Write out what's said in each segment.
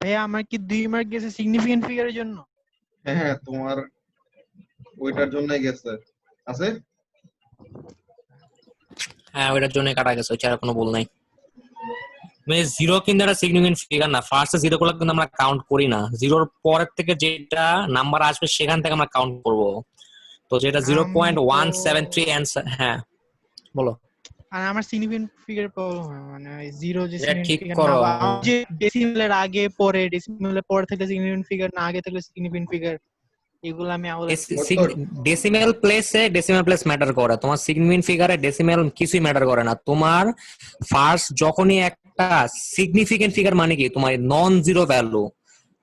ভাইয়া আমার কি 2 মার্ক গেছে সিগনিফিকেন্ট ফিগারের জন্য? হ্যাঁ হ্যাঁ, তোমার ওইটার জন্যই গেছে। আছে হ্যাঁ ওইটার জন্য কাটা গেছে, ওই ছাড়া কোনো ভুল নাই। মানে জিরো কিন্তু একটা সিগনিফিকেন্ট ফিগার না, ফার্স্টে জিরো গুলো কিন্তু আমরা কাউন্ট করি না, জিরোর পরের থেকে যেটা নাম্বার আসবে সেখান থেকে আমরা কাউন্ট করব। তো যেটা 0.173 অ্যান্সার। হ্যাঁ বলো। আর আমার সিগনিফিকেন্ট ফিগার প্রবলেম হয়, মানে জিরো যে এটা সিগনিফিকেন্ট ঠিক ফিগার না, করো। যে ডেসিমেলের আগে পরে, ডেসিমেলের পরে থাকলে সিগনিফিকেন্ট ফিগার, না আগে থাকলে সিগনিফিকেন্ট ফিগার, এগুলো আমি আবার ডেসিমেল প্লেসে ডেসিমেল প্লেস ম্যাটার করে, তোমার সিগনিফিকেন্ট ফিগারে ডেসিমেল কিছুই ম্যাটার করে না। তোমার ফার্স্ট যখনই একটা সিগনিফিকেন্ট ফিগার মানে কি তোমার নন জিরো ভ্যালু,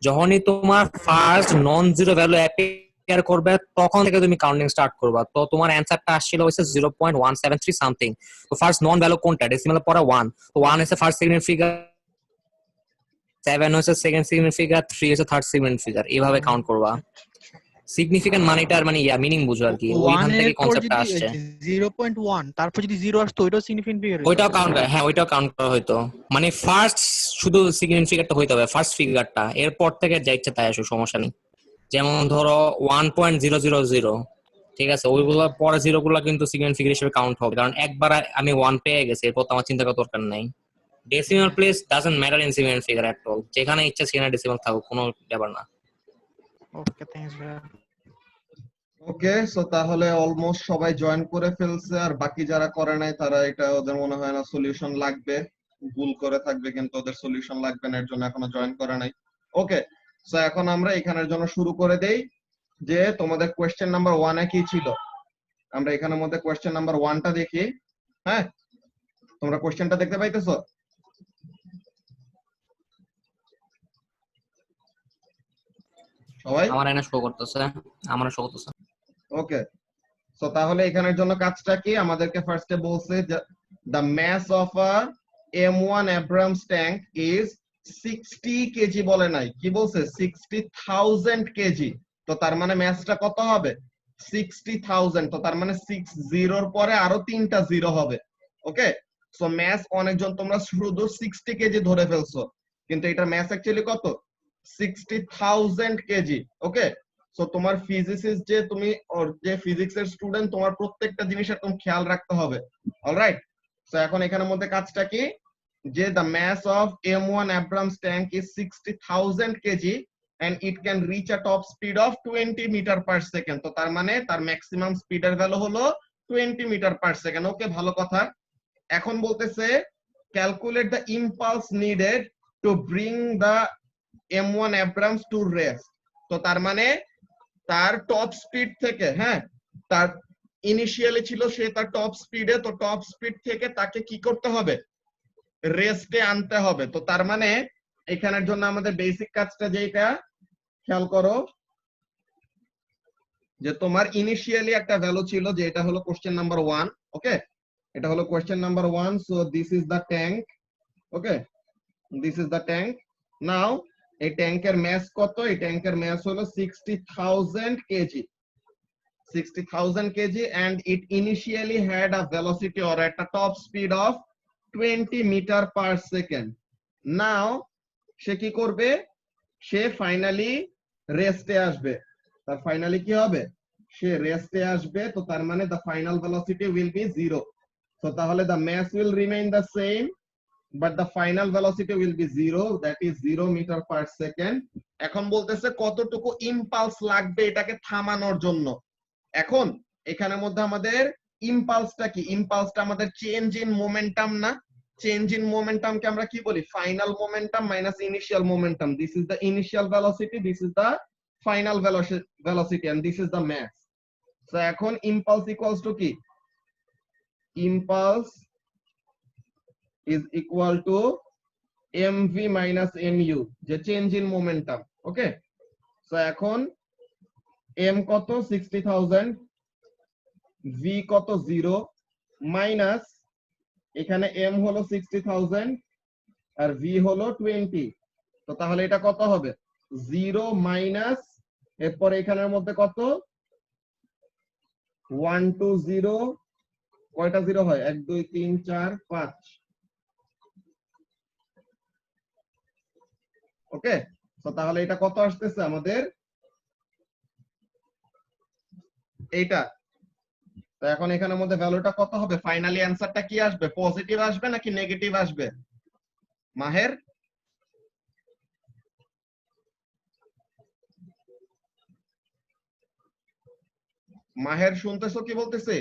যখনই তোমার first non zero value appear করবে তখন থেকে তুমি কাউন্টিং স্টার্ট করবা। তো তোমার অ্যান্সারটা আসছিল হচ্ছে 0.173 সামথিং। তো ফার্স্ট নন ভ্যালু কোনটা? ডেসিমেলের পরে 1, তো 1 হচ্ছে ফার্স্ট সিগনিফিকেন্ট ফিগার, 7 হচ্ছে সেকেন্ড সিগনিফিকেন্ট ফিগার, 3 হচ্ছে থার্ড সিগনিফিকেন্ট ফিগার, এইভাবে কাউন্ট করবা। সিগনিফিকেন্ট মানেটার মানে মিনিং বুঝো আর কি, ওইখান থেকে কনসেপ্টটা আসছে। 0.1 তারপর যদি 0 আসতো ওইটাও সিগনিফিকেন্ট ফিগার হতো। ওইটাও কাউন্ট করে, হ্যাঁ ওইটাও কাউন্ট করা হয়তো, মানে ফার্স্ট শুধু সিগনিফিকেন্ট ফিগারটা হইতে হবে, ফার্স্ট ফিগারটা, এরপর থেকে যা ইচ্ছা তাই আসো, সমস্যা নেই। যেমন ধরো 1.000, ঠিক আছে, ওইগুলো পরে জিরো গুলো কিন্তু সিগনিফিকেন্ট ফিগার হিসেবে কাউন্ট হবে, কারণ একবার আমি 1 পেয়ে গেছি, এরপর তো আমার চিন্তা করার দরকার নাই। Decimal place doesn't matter in significant figure at all, যেখানে ইচ্ছা সেখানে ডেসিমাল থাকুক, কোনো ব্যাপার না। ওকে থ্যাঙ্কস ভাইয়া। ওকে, সো তাহলে অলমোস্ট সবাই জয়েন করে ফেলছে, আর বাকি যারা করে নাই তারা এটা ওদের মনে হয় না সলিউশন লাগবে, ভুল করে থাকবে কিন্তু ওদের সলিউশন লাগবে না, এর জন্য এখনো জয়েন করে নাই। ওকে, সো এখন আমরা এখানের জন্য শুরু করে দেই যে তোমাদের কোয়েশ্চেন নাম্বার 1 এ কি ছিল। আমরা এখানের মধ্যে কোয়েশ্চেন নাম্বার 1টা দেখি। হ্যাঁ, তোমরা কোয়েশ্চেনটা দেখতে পাইতেছো? সবাই আমার এখানে শো করতেছে, আমার শো করতেছে। ওকে, সো তাহলে এখানের জন্য কাজটা কি, আমাদেরকে ফার্স্টে বলছে যে the mass of a M1 Abrams tank is 60 kg, বলে নাই, কি বলছে 60,000 কেজি। তো তার মানে ম্যাসটা কত হবে 60,000, তো তার মানে 6 জিরোর পরে আরো 3টা জিরো হবে। ওকে, সো ম্যাস অনেকজন তোমরা শুধু 60 কেজি ধরে ফেলছো, কিন্তু এটার ম্যাস অ্যাকচুয়ালি কত 60,000 কেজি। ওকে, সো তোমার ফিজিক্স যে তুমি যে ফিজিক্সের স্টুডেন্ট, তোমার প্রত্যেকটা জিনিস একদম খেয়াল রাখতে হবে। অলরাইট, সো এখন এখানের মধ্যে কাজটা কি, যে the mass of M1 Abrams tank is 60,000 kg and it can reach a top speed of 20 metre per second. তো তার মানে তার ম্যাক্সিমাম স্পিডের ভ্যালু হলো 20 মিটার পার সেকেন্ড। ওকে, ভালো কথা। এখন বলতেছে calculate the impulse needed to bring the M1 Abrams to rest. তো তার মানে তার টপ স্পিড থেকে, হ্যাঁ তার ইনিশিয়ালি ছিল সে তার টপ স্পিডে, তো টপ স্পিড থেকে তাকে কি করতে হবে রেস্টে আনতে হবে। তো তার মানে এখানের জন্য আমাদের বেসিক কাজটা যেটা খেয়াল করো, যে তোমার ইনিশিয়ালি একটা ভ্যালু ছিল, যে এটা হলো কোশ্চেন নাম্বার 1। ওকে, এটা হলো question number 1। So this is the tank. Okay, this is the tank. Now এই ট্যাঙ্কের ম্যাস কত, এই ট্যাঙ্কের ম্যাস হলো 60,000 kg, 60,000 kg, and it initially had a velocity or at a top speed of 20 meter per second. Now সে কি করবে, সে finally রেস্টে আসবে। তার ফাইনালি কি হবে, সে রেস্টে আসবে। তো তার মানে the final velocity will be 0. তো তাহলে the mass will remain the same but the final velocity will be 0, that is 0 meter per second. এখন বলতেছে কতটুকু ইম্পালস লাগবে এটাকে থামানোর জন্য। এখন এখানের মধ্যে আমাদের ইম্পালসটা কি, ইম্পালসটা আমাদের চেঞ্জ ইন মোমেন্টাম না, চেঞ্জ ইন মোমেন্টামকে আমরা কি বলি final momentum minus initial momentum. This is the initial velocity, this is the final velocity and this is the mass. So এখন ইম্পালস ইকুয়ালস টু কি, impulse is equal to mv minus mu, যে change in momentum. Okay, so এখন m কত 60,000, v কত 0, minus এখানে m হলো 60,000 আর v হলো 20। তো তাহলে এটা কত হবে 0 মাইনাস, এরপর এখানের মধ্যে কত 1 2 0, কয়টা জিরো হয় 1 2 3 4 5, ওকে, তো তাহলে এটা কত আসতেছে আমাদের, এইটা। তো এখন এখানের মধ্যে ভ্যালুটা কত হবে, ফাইনালি অ্যান্সারটা কি আসবে, পজিটিভ আসবে নাকি নেগেটিভ আসবে? মাহের, মাহের শুনতেছো কি বলতেছে?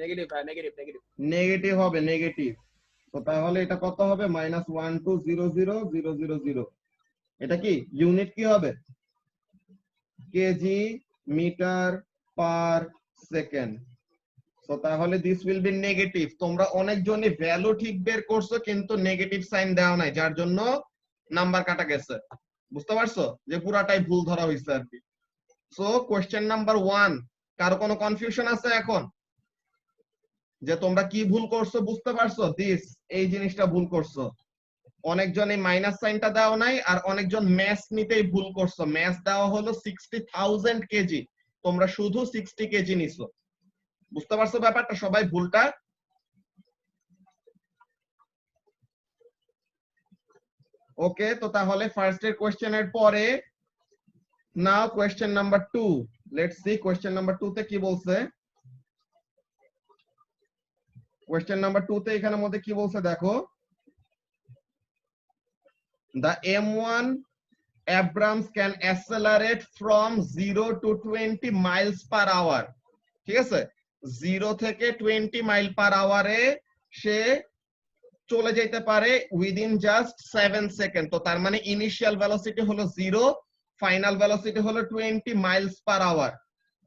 নেগেটিভ, ভাই নেগেটিভ নেগেটিভ। নেগেটিভ হবে, নেগেটিভ। তো তাহলে এটা কত হবে, -1200000। এটা কি ইউনিট কি হবে, কেজি মিটার পার সেকেন্ড। তো তাহলে দিস উইল বি নেগেটিভ। তোমরা অনেকজনই ভ্যালু ঠিক বের করছো কিন্তু নেগেটিভ সাইন দেওয়া নাই, যার জন্য নাম্বার কাটা গেছে। বুঝতে পারছো যে পুরাটাই ভুল ধরা হয়েছে আর কি। সো কোশ্চেন নাম্বার 1, কারো কোনো কনফিউশন আছে এখন যে তোমরা কি ভুল করছো, বুঝতে পারছো? দিস, এই জিনিসটা ভুল করছো। অনেকজন এই মাইনাস সাইনটা দেওয়া নাই, আর অনেকজন ম্যাথ নিতেই ভুল করছো। ম্যাথ দেওয়া হলো 60,000 কেজি, তোমরা শুধু 60 কেজি নিছো। বুঝতে পারছো ব্যাপারটা সবাই, ভুলটা? ওকে, তো তাহলে ফার্স্ট এর কোশ্চেনের পরে now question number 2, let's see question number 2 তে কি বলছে। কোশ্চেন নাম্বার 2 তে এখানের মধ্যে কি বলছে দেখো, the M1 Abrams can accelerate from 0 to 20 miles per hour। ঠিক আছে, 0 থেকে 20 মাইল পার আওয়ারে সে চলে যেতে পারে উইদিন জাস্ট 7 সেকেন্ড। তো তার মানে ইনিশিয়াল ভেলোসিটি হলো 0, ফাইনাল ভেলোসিটি হলো 20 মাইলস পার আওয়ার।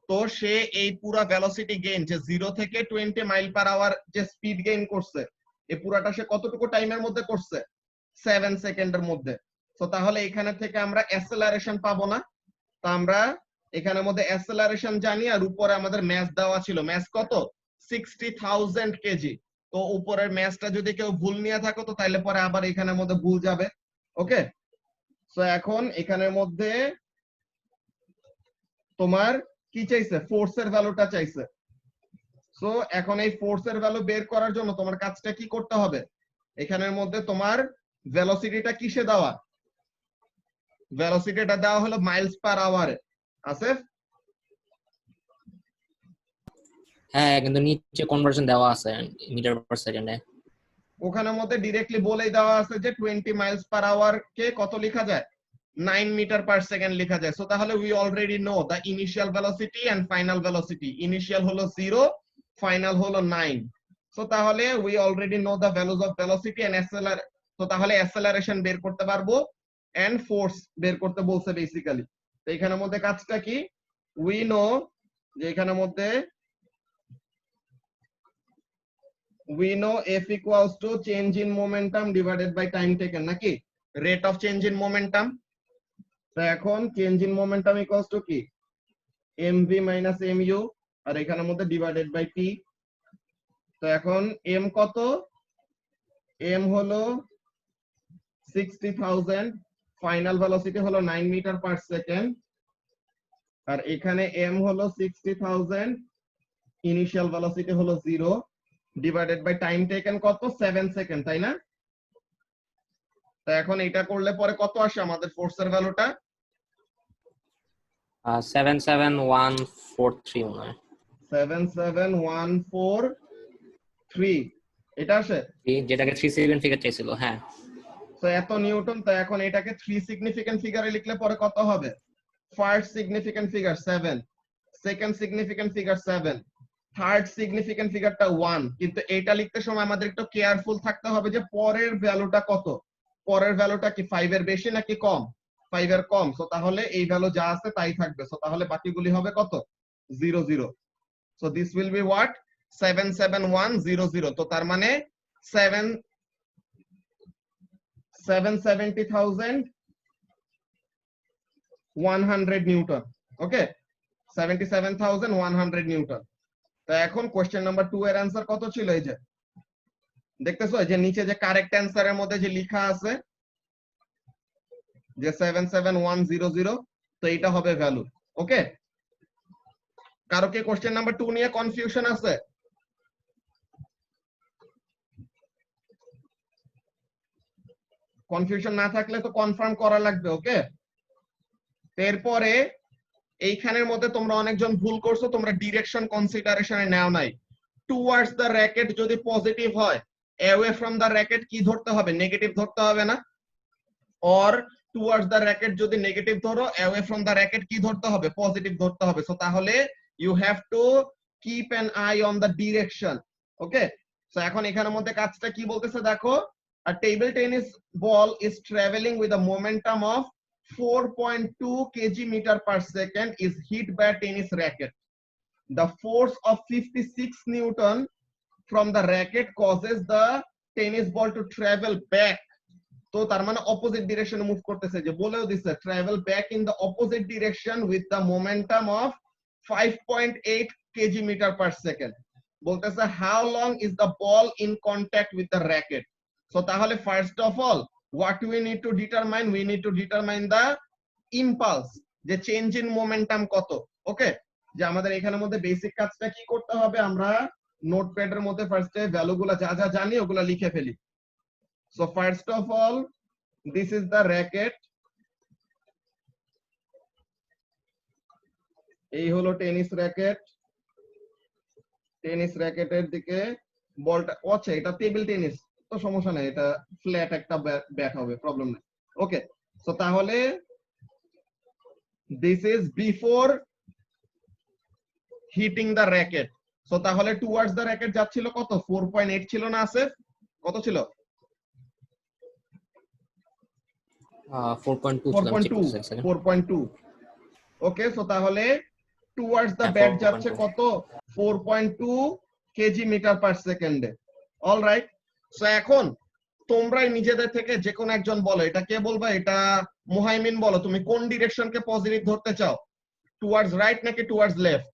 তো সে এই পুরা ভেলোসিটি গেইন, যে 0 থেকে 20 মাইল পার আওয়ার যে স্পিড গেইন করছে, এই পুরাটা সে কতটুকু টাইমের মধ্যে করছে, 7 সেকেন্ডের মধ্যে। তো তাহলে এখানে থেকে আমরা অ্যাসেলারেশন পাবো না। তো আমরা এখানের মধ্যে অ্যাসেলারেশন জানি, আর উপরে আমাদের ম্যাস দেওয়া ছিল, ম্যাস কত, 60,000 কেজি। তো উপরের ম্যাসটা যদি কেউ ভুল নিয়ে থাকো তো তাইলে পরে আবার এখানের মধ্যে ভুল যাবে। ওকে, তো এখন এখানের মধ্যে তোমার কি চাইছে, ফোর্সের ভ্যালুটা চাইছে। সো এখন এই ফোর্সের ভ্যালু বের করার জন্য তোমার কাজটা কি করতে হবে, এখানের মধ্যে তোমার ভেলোসিটিটা কিসে দেওয়া, ভেলোসিটিটা দেওয়া হলো মাইলস পার আওয়ারে। আসিফ, হ্যাঁ, কিন্তু নিচে কনভার্সন দেওয়া আছে মিটার পার সেকেন্ডে। ওখানের মধ্যে ডিরেক্টলি বলেই দেওয়া আছে যে 20 মাইলস পার আওয়ার কে কত লেখা যায়, 9 মিটার পার সেকেন্ড লেখা যায়। সো তাহলে we already know the initial velocity and final velocity. Initial হলো 0, ফাইনাল হলো 9। সো তাহলে we already know the values of velocity and তো তাহলে অ্যাসেলারেশন বের করতে পারবো এন্ড ফোর্স বের করতে বলছে বেসিক্যালি। তো এখানের মধ্যে কাজটা কি, উই নো যে এখানের মধ্যে we know F equals to change in momentum divided by time taken, নাকি rate of change in momentum। তো এখন change in momentum equals to কি, mv মাইনাস mu, আর এখানের মধ্যে ডিভাইডেড বাই t। তো এখন m কত, m হলো 60,000, ফাইনাল ভেলোসিটি হলো 9 মিটার পার সেকেন্ড, আর এখানে m হলো 60,000, ইনিশিয়াল ভেলোসিটি হলো 0, ডিভাইডেড বাই টাইম টেকেন কত, 7 সেকেন্ড, তাই না? তো এখন এটা করলে পরে কত আসে আমাদের ফোর্সের ভ্যালুটা, 77143 মনে হয়। 77143 এটা আসে, যেটাকে 3 সেকেন্ড ফিগার চাইছিল। হ্যাঁ, তো এত নিউটন। তো এখন এটাকে 3 সিগনিফিকেন্ট ফিগারে লিখলে পরে কত হবে, first significant figure 7, second significant figure 7, third significant ফিগারটা 1। কিন্তু এটা লিখতে সময় আমাদের একটু কেয়ারফুল থাকতে হবে যে পরের ভ্যালুটা কত, পরের ভ্যালুটা কি 5 এর বেশি নাকি কম, 5 এর কম। সো তাহলে এই ভ্যালু যা আছে তাই থাকবে। সো তাহলে বাকিগুলি হবে কত, 0 0। So this will B what, 77100। তো তার মানে 770,100 নিউটন। ওকে, 77,100 নিউটন। তো এখন কোশ্চেন নাম্বার 2 এর অ্যান্সার কত ছিল, এই যে দেখতেছো যে নিচে যে কারেক্ট অ্যান্সারের মধ্যে যে লেখা আছে যে 77100, তো এটা হবে ভ্যালু। ওকে, কারো কি কোশ্চেন নাম্বার 2 নিয়ে কনফিউশন আছে? কনফিউশন না থাকলে তো কনফার্ম করা লাগবে, ওকে? এরপরে এইখানের মধ্যে তোমরা অনেকজন ভুল করছো, তোমরা ডিরেকশন কনসিডারেশনে নাও নাই। টুয়ার্ডস দ্য র‍্যাকেট যদি পজিটিভ হয়, অ্যাওয়ে ফ্রম দ্য র‍্যাকেট কি ধরতে হবে? নেগেটিভ ধরতে হবে না? অর টুয়ার্ডস দ্য র‍্যাকেট যদি নেগেটিভ ধরো, অ্যাওয়ে ফ্রম দ্য র‍্যাকেট কি ধরতে হবে? পজিটিভ ধরতে হবে। সো তাহলে you have to keep an eye on the direction, okay? So এখন এখানের মধ্যে কাজটা কি বলতেছে দেখো, a table tennis ball is traveling with a momentum of 4.2 kg/s is hit by a tennis racket. The force of 56 Newton from the racket causes the tennis ball to travel back. তো তার মানে opposite ডিরেকশনে move করতেছে, যে বলেও দিছে travel back in the opposite direction with the momentum of 5.8 kg/s. বলতেছে how long is the ball in contact with the racket? So তাহলে first of all what we need to determine, we need to determine the impulse, যে change in momentum কত, ওকে? যে আমাদের এখানের মধ্যে basic কাজটা কি করতে হবে, আমরা নোটপ্যাডের মধ্যে ফার্স্টে ভ্যালুগুলো যা যা জানি ওগুলা লিখে ফেলি। So first of all this is the racket, এই হলো টেনিস র‍্যাকেট। টেনিস র‍্যাকেটের দিকে বলটা, আচ্ছা এটা টেবিল টেনিস তো সমস্যা নাই, এটা ফ্ল্যাট একটা ব্যাট হবে, প্রবলেম নাই, ওকে? সো তাহলে this is before hitting the racket. So তাহলে টুয়ার্ডস দ্য র‍্যাকেট যাচ্ছিল কত? 4.8 ছিল না আসিফ? কত ছিল? 4.2 ওকে। সো তাহলে টুয়ার্ডস দ্য ব্যাট যাচ্ছে কত? 4.2 kg/s। অলরাইট। সো এখন তোমরাই নিজেদের থেকে যে কোনো একজন বলো, এটা কে বলবা? এটা মুহাইমিন বলো, তুমি কোন ডিরেকশনকে পজিটিভ ধরতে চাও? টুয়ার্ডস রাইট নাকি টুয়ার্ডস লেফট?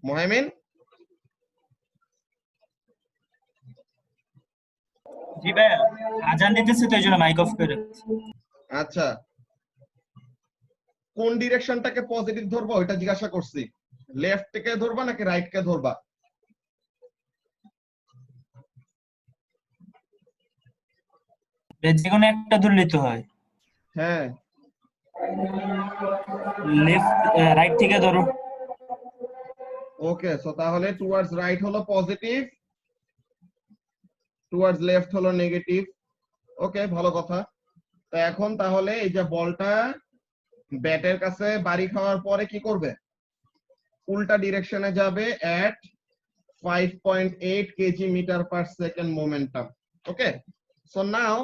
মুহাইমিন? জি ভাই, আজান দিতেছে তো এইজন্য মাইক অফ করে। আচ্ছা, কোন ডিরেকশনটাকে পজিটিভ ধরবো এটা জিজ্ঞাসা করছি। লেফট থেকে ধরবা নাকি রাইট কে ধরবা? যে কোনো একটা ধরলেই তো হয়। হ্যাঁ, লেফট রাইট থেকে ধরো। ওকে। সো তাহলে টুয়ার্ডস রাইট হলো পজিটিভ, টুয়ার্ডস লেফট হলো নেগেটিভ, ওকে? ভালো কথা। তো এখন তাহলে এই যে বলটা ব্যাটের কাছে বাড়ি খাওয়ার পরে কি করবে? উল্টা ডিরেকশনে যাবে এট 5.8 kg/s momentum, okay? So now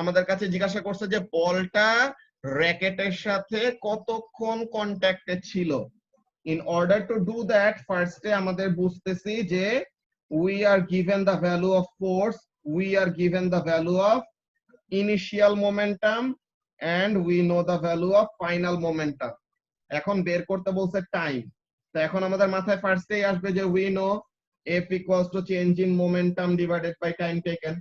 আমাদের কাছে জিজ্ঞাসা করছে যে বলটা র‍্যাকেটের সাথে কতক্ষণ কন্ট্যাক্টে ছিল। In order to do that, ফার্স্টে আমাদের বুঝতেছি যে we are given the value of force, we are given the value of initial momentum, and we know the value of final momentum. এখন বের করতে বলছে টাইম। তো এখন আমাদের মাথায় ফার্স্টেই আসবে যে we know f equals to change in momentum divided by time taken.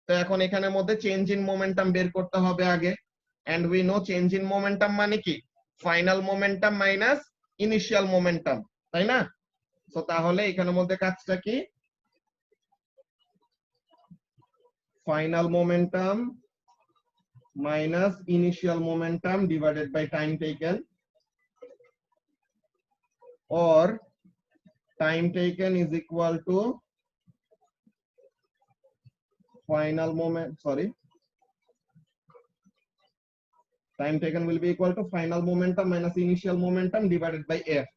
তো এখন এখানের মধ্যে চেঞ্জ ইন মোমেন্টাম বের করতে হবে আগে, and we know change in momentum মানে কি? Final momentum minus initial momentum, তাই না? সো তাহলে এখানের মধ্যে কাজটা কি? Final momentum minus initial momentum divided by time taken, or time taken is equal to final moment, sorry, time taken will be equal to final momentum minus initial momentum divided by f.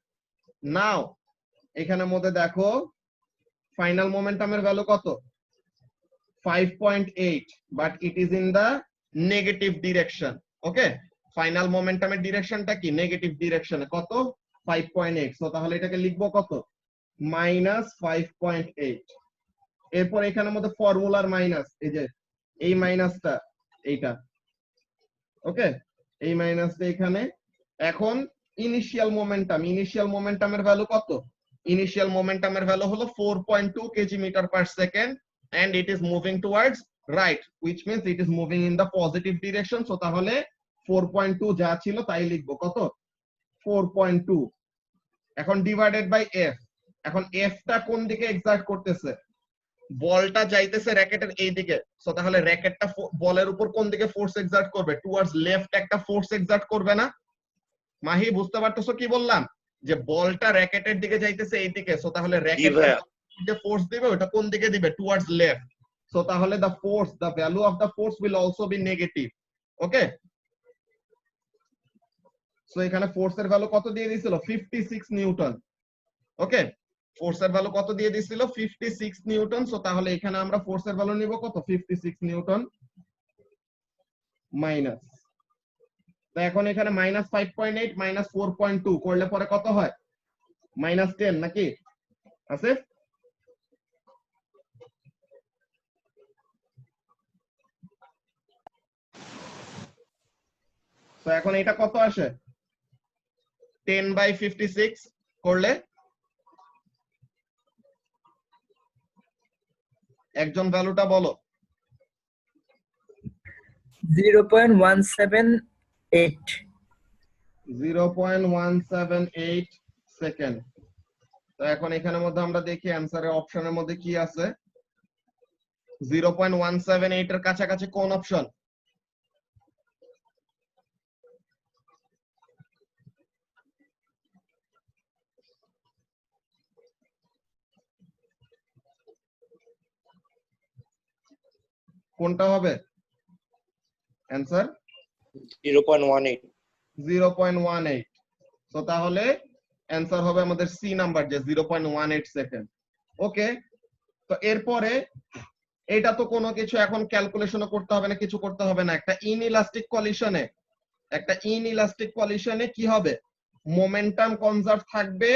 Now এখানের মধ্যে দেখো final মোমেন্টামের value কত? 5.8, but it is in the negative direction, okay? Final মোমেন্টামের ডিরেকশনটা কি? Negative ডিরেকশনে। কত? 5.8। So তাহলে এটাকে লিখবো কত? -5.8। এরপর এখানের মধ্যে ফর্মুলার মাইনাস, এই যে এই মাইনাসটা, এইটা, ওকে? এই মাইনাসটা এখানে। এখন ইনিশিয়াল মোমেন্টাম, ইনিশিয়াল মোমেন্টামের ভ্যালু কত? ইনিশিয়াল মোমেন্টামের ভ্যালু হলো 4.2 kg/s and it is moving towards right, which means it is moving in the positive direction. So তাহলে 4.2 যা ছিল তাই লিখবো, কত? 4.2। এখন ডিভাইডেড বাই f। এখন এফটা কোন দিকে এক্সার্ট করতেছে, বলটা যাইতেছে র‍্যাকেটের এই দিকে, সো তাহলে র‍্যাকেটটা বলের উপর কোন দিকে ফোর্স এক্সার্ট করবে, টুয়ার্ডস লেফট একটা ফোর্স এক্সার্ট করবে না? মাহি বুঝতে পারতেছো কি বললাম, যে বলটা র‍্যাকেটের দিকে যাইতেছে এই দিকে, সো তাহলে র‍্যাকেটটা যে ফোর্স দিবে ওটা কোন দিকে দিবে, টুয়ার্ডস লেফট, সো তাহলে the force, the value of the force will also be negative. Okay, so এখানে ফোর্সের ভ্যালু কত দিয়ে দিয়েছিল, 56 নিউটন। ওকে, ফোর্সের ভ্যালু কত দিয়ে দিয়েছিল, 56 নিউটন। সো তাহলে এখানে আমরা ফোর্সের ভ্যালু নিব কত, 56 নিউটন মাইনাস, তো এখন এখানে -5.8 -4.2 করলে পরে কত হয়, -10 নাকি আছে? তো এখন এটা কত আসে, 10/56 করলে একজন ভ্যালুটা বলো। 0.178 0.178 সেকেন্ড। তো এখন এখানের মধ্যে আমরা দেখি অ্যানসারের অপশনের মধ্যে কি আছে, 0.178 এর কাছাকাছি কোন অপশন, কোনটা হবে অ্যানসার? 0.18 0.18। তো তাহলে অ্যানসার হবে আমাদের সি নাম্বার, যে 0.18 সেকেন্ড। ওকে, তো এরপরে এটা তো কোনো কিছু এখন ক্যালকুলেশনও করতে হবে না, কিছু করতে হবে না। একটা ইনইলাস্টিক কলিশনে কি হবে, মোমেন্টাম কনজার্ভ থাকবে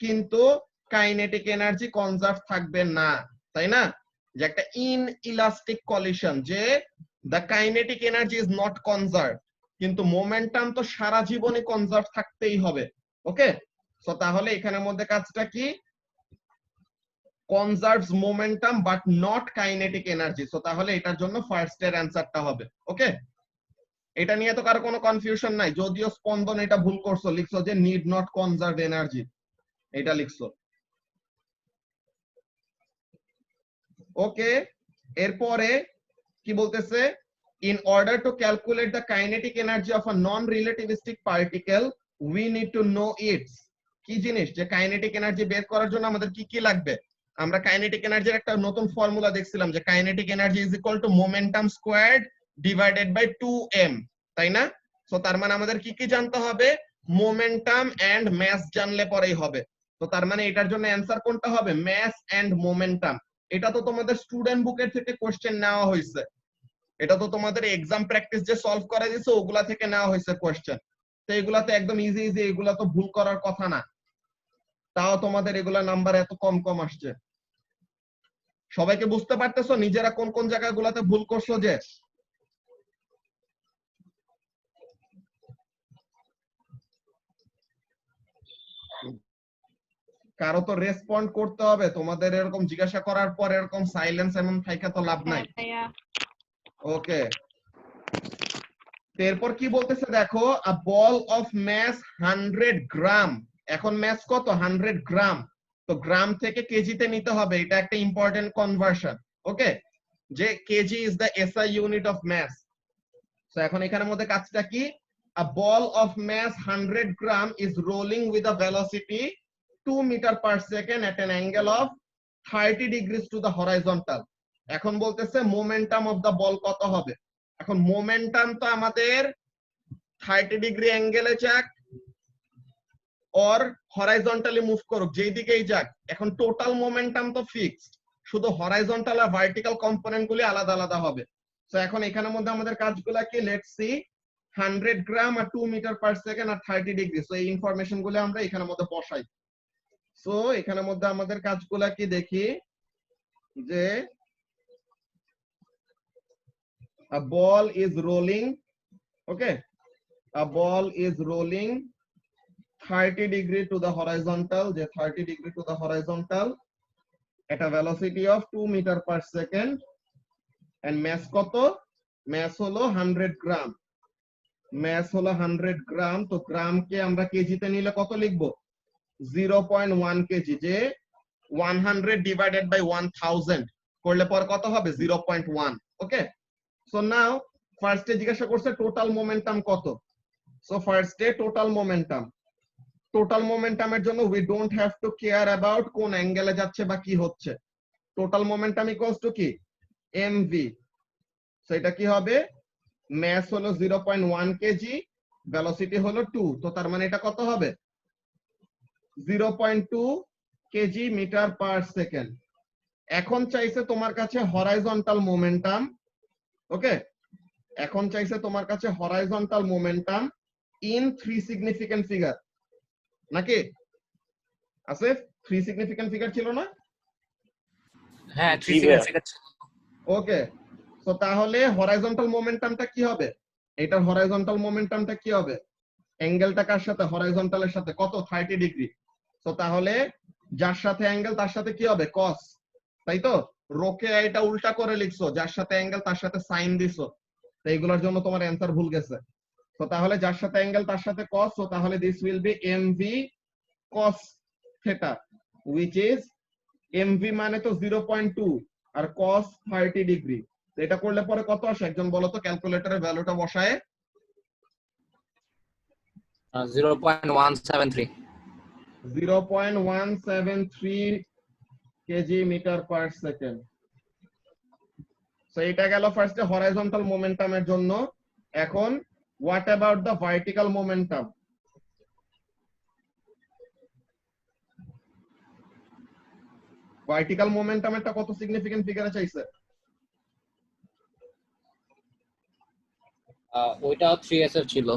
কিন্তু কাইনেটিক এনার্জি কনজার্ভ থাকবে না, তাই না? যে একটা ইনইলাস্টিক কলিশন, যে the kinetic energy is not conserve, কিন্তু মোমেন্টাম তো সারা জীবনে কনজার্ভ থাকতেই হবে। ওকে, সো তাহলে এখানের মধ্যে কাজটা কি, conserves momentum but not kinetic energy. So তাহলে এটার জন্য ফার্স্ট এর অ্যানসারটা হবে। ওকে, এটা নিয়ে তো কারো কোনো কনফিউশন নাই, যদিও স্পন্দন এটা ভুল করছো, লিখছো যে নিড নট কনজার্ভ এনার্জি, এটা লিখছো। ওকে, এরপরে কি বলতেছে, in order to calculate the kinetic energy of a non-relativistic particle we need to know its কি জিনিস, যে কাইনেটিক এনার্জি বের করার জন্য আমাদের কি কি লাগবে। আমরা কাইনেটিক এনার্জির একটা নতুন ফর্মুলা দেখছিলাম, যে kinetic energy is equal to momentum squared divided by 2m, তাই না? সো তার মানে আমাদের কি কি জানতে হবে, মোমেন্টাম এন্ড ম্যাস জানলে পরেই হবে। তো তার মানে এটার জন্য অ্যানসার কোনটা হবে, ম্যাস এন্ড মোমেন্টাম। এটা তো তোমাদের স্টুডেন্ট বুকের থেকে কোশ্চেন নেওয়া হয়েছে, এটা তো তোমাদের এক্সাম প্র্যাকটিস যে সলভ করে দিছে ওগুলা থেকে নেওয়া হয়েছে কোশ্চেন। তো এগুলা তো একদম ইজি, এগুলা তো ভুল করার কথা না, তাও তোমাদের এগুলা নাম্বার এত কম কম আসছে। সবাইকে বুঝতে পারতেছো নিজেরা কোন কোন জায়গাগুলোতে ভুল করছো? যে কারো তো রেসপন্ড করতে হবে, তোমাদের এরকম জিজ্ঞাসা করার পর এরকম সাইলেন্স এমন থাইকা তো লাভ নাই। ওকে, এরপর কি বলতেছে দেখো, আ বল অফ ম্যাস 100 গ্রাম। এখন ম্যাস কত, 100 গ্রাম, তো গ্রাম থেকে কেজিতে নিতে হবে, এটা একটা ইম্পর্টেন্ট কনভার্সন। ওকে, যে kg is the SI unit of mass. তো এখন এখানের মধ্যে কাজটা কি, a ball of mass 100 gram is rolling with a velocity 2 metre per second at an angle of 30 degrees to the horizontal. এখন বলতেছে momentum of the ball কত হবে। এখন মোমেন্টাম তো আমাদের 30 ডিগ্রি অ্যাঙ্গেলে যাক অর হরাইজন্টালি মুভ করুক, যেই দিকেই যাক, এখন টোটাল মোমেন্টাম তো ফিক্সড, শুধু হরাইজন্টাল আর ভার্টিক্যাল কম্পোনেন্ট গুলি আলাদা আলাদা হবে। তো এখন এখানের মধ্যে আমাদের কাজগুলা কি, লেটস সি, 100 গ্রাম আর 2 মিটার পার সেকেন্ড আর 30 ডিগ্রি। সো এই ইনফরমেশন গুলো আমরা এখানের মধ্যে বসাই। সো এখানের মধ্যে আমাদের কাজগুলা কি দেখি, যে a ball is rolling, okay, a ball is rolling 30 degree to the horizontal, যে 30 degree to the horizontal at a velocity of 2 meter per second, and mass কত, mass হলো 100 গ্রাম, mass হলো 100 গ্রাম। তো গ্রামকে আমরা কেজিতে নিলে কত লিখবো, 0.1 কেজি, যে 100 divided by 1000 করলে পর কত হবে 0.1 ওকে সো নাও ফার্স্টে জিজ্ঞাসা করছে টোটাল মোমেন্টাম কত সো ফার্স্টে টোটাল মোমেন্টামের জন্য we don't have to care about কোন অ্যাঙ্গেলে যাচ্ছে বা কি হচ্ছে টোটাল মোমেন্টাম ইকুয়ালস টু কি mv সো এটা কি হবে মাস হলো 0.1 কেজি ভেলোসিটি হলো 2 তো তার মানে এটা কত হবে 0.2 কেজি মিটার পার সেকেন্ড এখন চাইছে তোমার কাছে হরাইজন্টাল মোমেন্টাম ওকে এখন চাইছে তোমার কাছে horizontal momentum in 3 significant figure নাকি আসিফ 3 সিগনিফিকেন্ট ফিগার ছিল না হ্যাঁ জি ভাইয়া। ওকে তো তাহলে হরাইজন্টাল মোমেন্টামটা কি হবে এটার হরাইজন্টাল মোমেন্টামটা কি হবে অ্যাঙ্গেলটা কার সাথে হরাইজন্টালের সাথে কত 30 ডিগ্রি তো তাহলে যার সাথে অ্যাঙ্গেল তার সাথে কি হবে cos তাই তো রোকে এটা উল্টা করে লিখছো যার সাথে অ্যাঙ্গেল তার সাথে সাইন দিছো তো এইগুলোর জন্য তোমার অ্যানসার ভুল গেছে তো তাহলে যার সাথে অ্যাঙ্গেল তার সাথে cos তো তাহলে this will B mv cos theta which is mv মানে তো 0.2 আর cos 30 ডিগ্রি তো এটা করলে পরে কত আসে একজন বলো তো ক্যালকুলেটরের ভ্যালুটা বসায় 0.173 0.173 kg metre per second so এটা গেল ফার্স্টে হরাইজন্টাল মোমেন্টামের জন্য এখন what about the vertical momentum vertical মোমেন্টামেরটা কত সিগনিফিকেন্ট ফিগারে চাইছে ওইটা 3s এর ছিল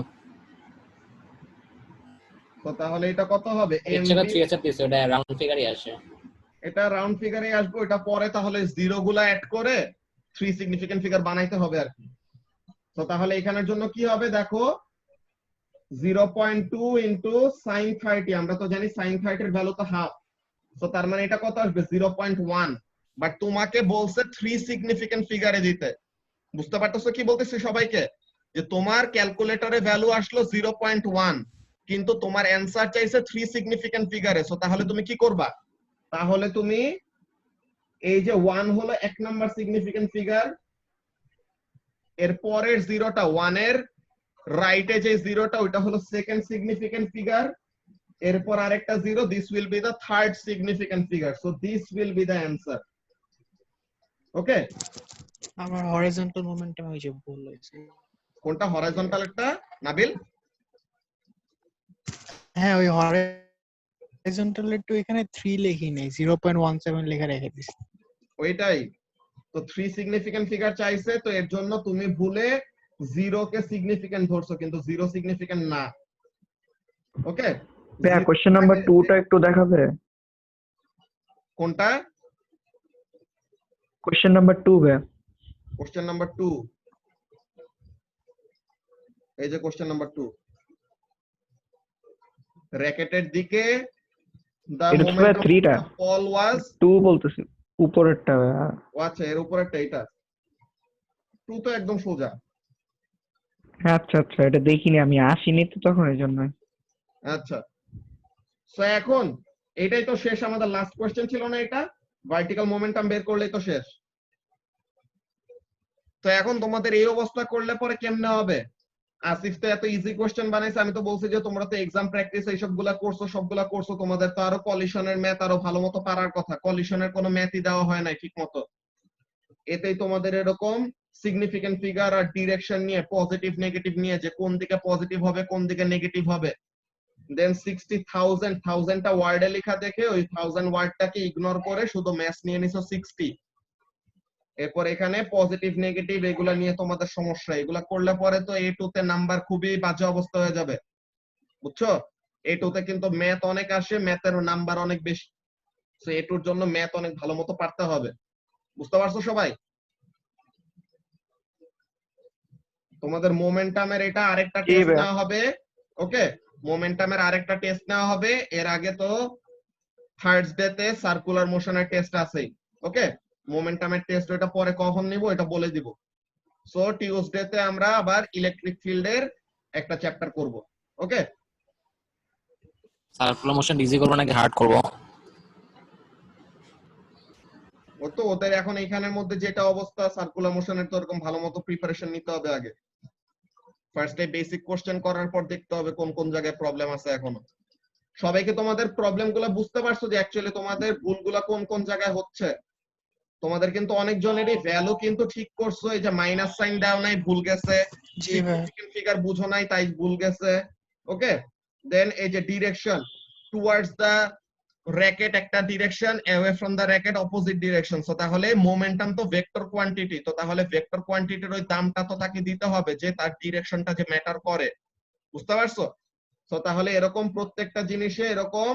তো তাহলে এটা কত হবে এর জায়গা 3s এর দিছে ওটা রাউন্ড ফিগারই আসে এটা রাউন্ড ফিগারে আসবে এটা পরে তাহলে জিরো গুলা অ্যাড করে 3 সিগনিফিকেন্ট ফিগার বানাইতে হবে আর কি তো তাহলে এখানের জন্য কি হবে দেখো 0.2 ইনটু sin 30 আমরা তো জানি sin 30 এর ভ্যালু তো হাফ তো তার মানে এটা কত আসবে 0.1 বাট তোমাকে বলছে 3 সিগনিফিকেন্ট ফিগারে দিতে বুঝতে পারতেছো কি বলতেছে সবাইকে যে তোমার ক্যালকুলেটরে ভ্যালু আসলো 0.1 কিন্তু তোমার অ্যানসার চাইছে 3 সিগনিফিকেন্ট ফিগারে সো তাহলে তুমি কি করবা তাহলে তুমি এই যে 1 হলো এক নাম্বার সিগনিফিকেন্ট ফিগার এর পরের জিরোটা 1 এর রাইটে যে জিরোটা ওটা হলো সেকেন্ড সিগনিফিকেন্ট ফিগার এরপর আরেকটা zero this will be the third significant figure so this will be the answer okay আমার হরাইজন্টাল মোমেন্টাম ওই যে ভুল হয়েছে কোনটা হরাইজন্টাল একটা নাবিল হ্যাঁ ওই হরাইজন্টাল একটু এখানে 3 লিখি নাই 0.17 লেখা রেখে দিছি ওইটাই তো 3 সিগনিফিকেন্ট ফিগার চাইছে তো এর জন্য তুমি ভুলে 0 কে সিগনিফিকেন্ট ধরছো কিন্তু 0 সিগনিফিকেন্ট না ওকে ভাইয়া কোশ্চেন নাম্বার 2 টা একটু দেখাবে কোনটা কোশ্চেন নাম্বার 2 ভাইয়া কোশ্চেন নাম্বার 2 এই যে কোশ্চেন নাম্বার 2 র‍্যাকেটের দিকে দা এটা তো মোমেন্ট অফ 3 টা বল ওয়াজ 2 বলতেছি উপরেরটা ভাইয়া আচ্ছা এর উপরেরটা এটা 2 তো একদম সোজা আচ্ছা আচ্ছা এটা দেখিনি আমি আসিনি তো তখন এই জন্য আচ্ছা সো এখন এটাই তো শেষ আমাদের লাস্ট কোশ্চেন ছিল না এটা ভার্টিক্যাল মোমেন্টাম বের করলেই তো শেষ তো এখন তোমাদের এই অবস্থা করলে পরে কেমনে হবে আসিফ তো এত ইজি কোশ্চেন বানাইছে আমি তো বলছি যে তোমরা তো এক্সাম প্র্যাকটিস এইসবগুলা করছো সবগুলা করছো তোমাদের তো আরো কলিশনের ম্যাথ আরো ভালো মতো পারার কথা কলিশনের কোনো ম্যাথই দেওয়া হয় নাই ঠিক মতো এতেই তোমাদের এরকম সিগনিফিকেন্ট ফিগার আর ডিরেকশন নিয়ে পজিটিভ নেগেটিভ নিয়ে যে কোন দিকে পজিটিভ হবে কোন দিকে নেগেটিভ হবে দেন 60,000 টা ওয়ার্ডে লেখা দেখে ওই 1000 ওয়ার্ডটাকে ইগনোর করে শুধু ম্যাথ নিয়ে নিছো 60 এরপর এখানে পজিটিভ নেগেটিভ এগুলা নিয়ে তোমাদের সমস্যা এগুলা করলে পরে তো A2 তে নাম্বার খুবই বাজে অবস্থা হয়ে যাবে বুঝছো A2 তে কিন্তু ম্যাথ অনেক আসে ম্যাথের নাম্বার অনেক বেশি সো A2 এর জন্য ম্যাথ অনেক ভালো মতো পারতে হবে বুঝতে পারছো সবাই তোমাদের মোমেন্টামের এটা আরেকটা টেস্ট নেওয়া হবে ওকে মোমেন্টামের আরেকটা টেস্ট নেওয়া হবে এর আগে তো থার্সডে তে সার্কুলার মোশনের টেস্ট আছেই ওকে মোমেন্টামের টেস্ট ওটা পরে কখন নিব এটা বলে দিব সো টিউসডে তে আমরা আবার ইলেকট্রিক ফিল্ডের একটা চ্যাপ্টার করব ওকে সার্কুলার মোশন ইজি করব নাকি হার্ড করব ও তো ওদের এখন এইখানের মধ্যে যেটা অবস্থা সার্কুলার মোশনের তো এরকম ভালো মতো প্রিপারেশন নিতে হবে আগে। ফার্স্টে বেসিক কোশ্চেন করার পর দেখতে হবে কোন কোন জায়গায় প্রবলেম আছে এখনো। সবাইকে তোমাদের প্রবলেমগুলো বুঝতে পারছো যে অ্যাকচুয়ালি তোমাদের ভুলগুলা কোন কোন জায়গায় হচ্ছে? তোমাদের কিন্তু অনেকজনেরই ভ্যালু কিন্তু ঠিক করছো, এই যে মাইনাস সাইন দাও নাই ভুল গেছে, জি ভাই। সিগনিফিকেন্ট ফিগার বুঝো নাই তাই ভুল গেছে। ওকে, দেন এই যে ডিরেকশন টুয়ার্ডস দা র‍্যাকেট একটা direction, away from the racket opposite direction. So তাহলে মোমেন্টাম তো ভেক্টর কোয়ান্টিটি, তো তাহলে ভেক্টর কোয়ান্টিটির ওই দামটা তো তাকে দিতে হবে যে তার ডিরেকশনটা যে ম্যাটার করে। বুঝতে পারছো? সো তাহলে এরকম প্রত্যেকটা জিনিসে এরকম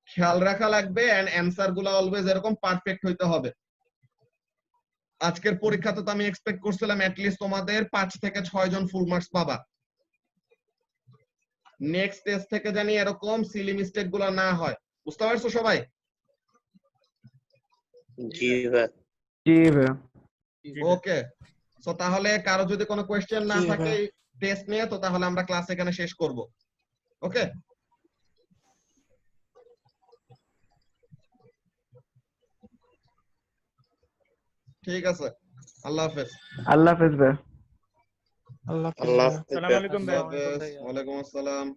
খেয়াল রাখা লাগবে এন্ড অ্যানসার গুলো অলওয়েজ এরকম পারফেক্ট হইতে হবে। আজকের পরীক্ষাতে তো আমি এক্সপেক্ট করছিলাম অ্যাট লিস্ট তোমাদের 5 থেকে 6 জন ফুল মার্কস পাবা। নেক্সট টেস্ট থেকে জানি এরকম সিলি মিস্টেক গুলো না হয়। বুঝতে পারছো সবাই? জি ভাই। জি ভাই। ওকে, সো তাহলে কারো যদি কোনো কোশ্চেন না জি থাকে ভাই। টেস্ট নিয়ে, তো তাহলে আমরা ক্লাস এখানে শেষ করব। ওকে, ঠিক আছে, আল্লাহ হাফেজ। আল্লাহ হাফেজ ভাই। আল্লাহ হাফেজ আল্লাহ ভাই। হাফেজ সালাম ভাই। আলাইকুম আল্লাহ ভাই। হাফেজ, ওয়ালাইকুম আসসালাম।